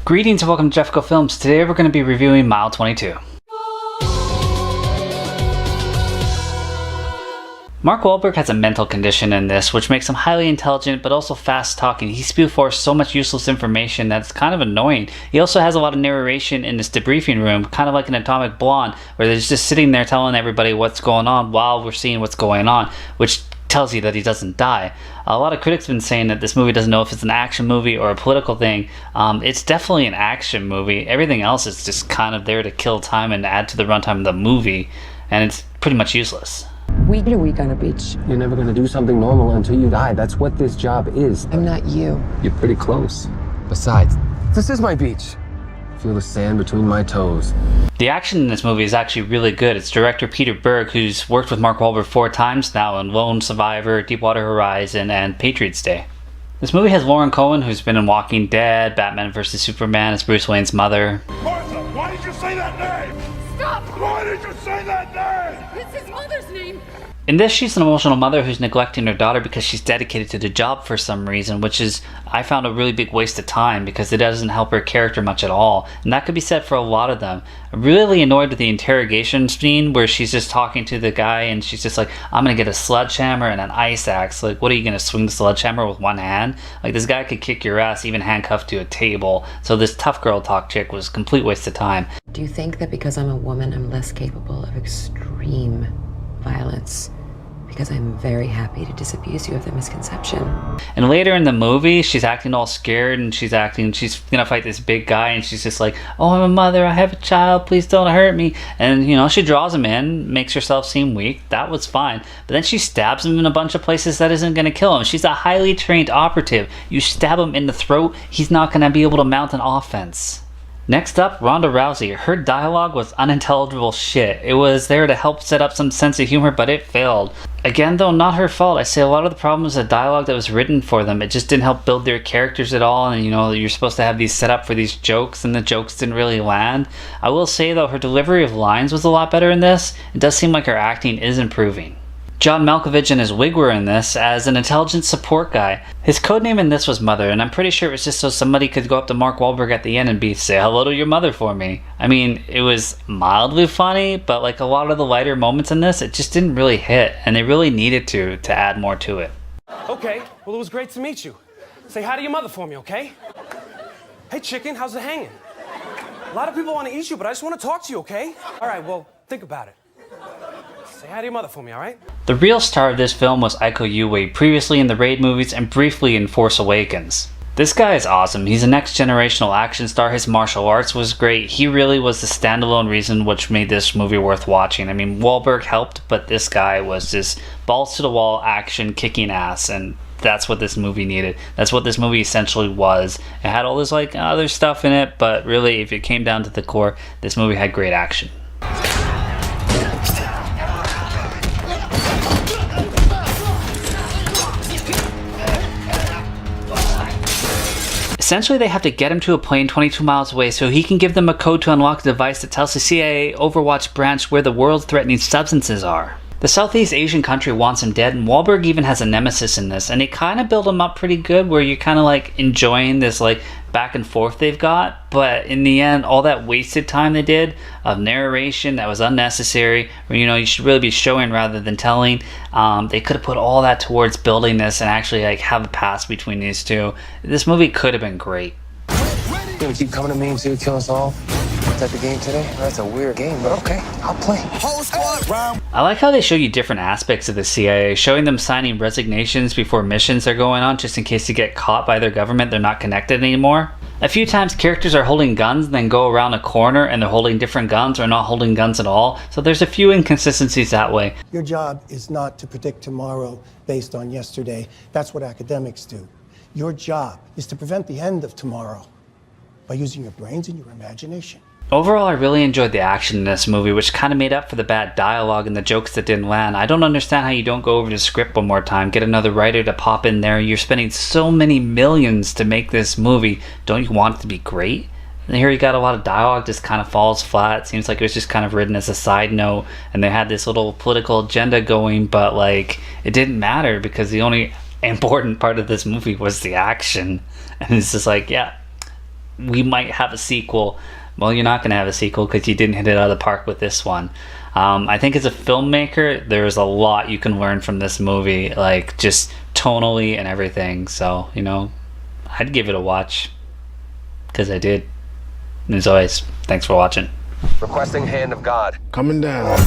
Greetings and welcome to Jefficho Films. Today we're going to be reviewing Mile 22. Mark Wahlberg has a mental condition in this, which makes him highly intelligent but also fast talking. He spews forth so much useless information that it's kind of annoying. He also has a lot of narration in this debriefing room, kind of like an Atomic Blonde, where they're just sitting there telling everybody what's going on while we're seeing what's going on, which tells you that he doesn't die. A lot of critics have been saying that this movie doesn't know if it's an action movie or a political thing. It's definitely an action movie. Everything else is just kind of there to kill time and add to the runtime of the movie, and it's pretty much useless. We did a week on a beach. You're never gonna do something normal until you die. That's what this job is. I'm not you. You're pretty close. Besides, this is my beach. Feel the sand between my toes. The action in this movie is actually really good. It's director Peter Berg, who's worked with Mark Wahlberg 4 times now in Lone Survivor, Deepwater Horizon, and Patriots Day. This movie has Lauren Cohan, who's been in Walking Dead, Batman vs. Superman as Bruce Wayne's mother. Martha, why did you say that name? Stop! Why did you say that name? It's his mother's name! In this, she's an emotional mother who's neglecting her daughter because she's dedicated to the job for some reason, which is, I found, a really big waste of time because it doesn't help her character much at all. And that could be said for a lot of them. I'm really annoyed with the interrogation scene where she's just talking to the guy and she's just like, I'm gonna get a sledgehammer and an ice axe. Like, what are you gonna swing the sledgehammer with one hand? Like, this guy could kick your ass even handcuffed to a table. So this tough girl talk chick was a complete waste of time. Do you think that because I'm a woman, I'm less capable of extreme violence? Because I'm very happy to disabuse you of the misconception. And later in the movie, she's acting all scared and she's gonna fight this big guy and she's just like, oh, I'm a mother, I have a child, please don't hurt me. And, you know, she draws him in, makes herself seem weak. That was fine. But then she stabs him in a bunch of places that isn't gonna kill him. She's a highly trained operative. You stab him in the throat, he's not gonna be able to mount an offense. Next up, Ronda Rousey. Her dialogue was unintelligible shit. It was there to help set up some sense of humor, but it failed. Again, though, not her fault. I say a lot of the problem was the dialogue that was written for them. It just didn't help build their characters at all, and you know, you're supposed to have these set up for these jokes, and the jokes didn't really land. I will say, though, her delivery of lines was a lot better in this. It does seem like her acting is improving. John Malkovich and his wig were in this as an intelligent support guy. His codename in this was Mother, and I'm pretty sure it was just so somebody could go up to Mark Wahlberg at the end and say hello to your mother for me. I mean, it was mildly funny, but like a lot of the lighter moments in this, it just didn't really hit, and they really needed to add more to it. Okay, well, it was great to meet you. Say hi to your mother for me, okay? Hey, chicken, how's it hanging? A lot of people want to eat you, but I just want to talk to you, okay? All right, well, think about it. Say hi to your mother for me, all right? The real star of this film was Iko Uwais, previously in the Raid movies and briefly in Force Awakens. This guy is awesome. He's a next generational action star. His martial arts was great. He really was the standalone reason which made this movie worth watching. I mean, Wahlberg helped, but this guy was just balls to the wall action kicking ass, and that's what this movie needed. That's what this movie essentially was. It had all this like other stuff in it, but really if it came down to the core, this movie had great action. Essentially, they have to get him to a plane 22 miles away so he can give them a code to unlock a device that tells the CIA Overwatch branch where the world's threatening substances are. The Southeast Asian country wants him dead, and Wahlberg even has a nemesis in this, and they kind of build him up pretty good where you're kind of like enjoying this like back and forth they've got, but in the end, all that wasted time they did of narration that was unnecessary, where you know you should really be showing rather than telling, they could have put all that towards building this and actually like have a pass between these two. This movie could have been great. You gonna keep coming to me until you kill us all? Is that the game today? That's a weird game, but okay, I'll play. Whole squad round. I like how they show you different aspects of the CIA, showing them signing resignations before missions they're going on just in case they get caught by their government they're not connected anymore. A few times characters are holding guns and then go around a corner and they're holding different guns or not holding guns at all, so there's a few inconsistencies that way. Your job is not to predict tomorrow based on yesterday. That's what academics do. Your job is to prevent the end of tomorrow by using your brains and your imagination. Overall, I really enjoyed the action in this movie, which kind of made up for the bad dialogue and the jokes that didn't land. I don't understand how you don't go over the script one more time, get another writer to pop in there. You're spending so many millions to make this movie. Don't you want it to be great? And here you got a lot of dialogue just kind of falls flat. It seems like it was just kind of written as a side note, and they had this little political agenda going, but like it didn't matter because the only important part of this movie was the action. And it's just like, yeah, we might have a sequel. Well, you're not going to have a sequel because you didn't hit it out of the park with this one. I think as a filmmaker, there's a lot you can learn from this movie, like just tonally and everything. So, you know, I'd give it a watch because I did. And as always, thanks for watching. Requesting Hand of God. Coming down.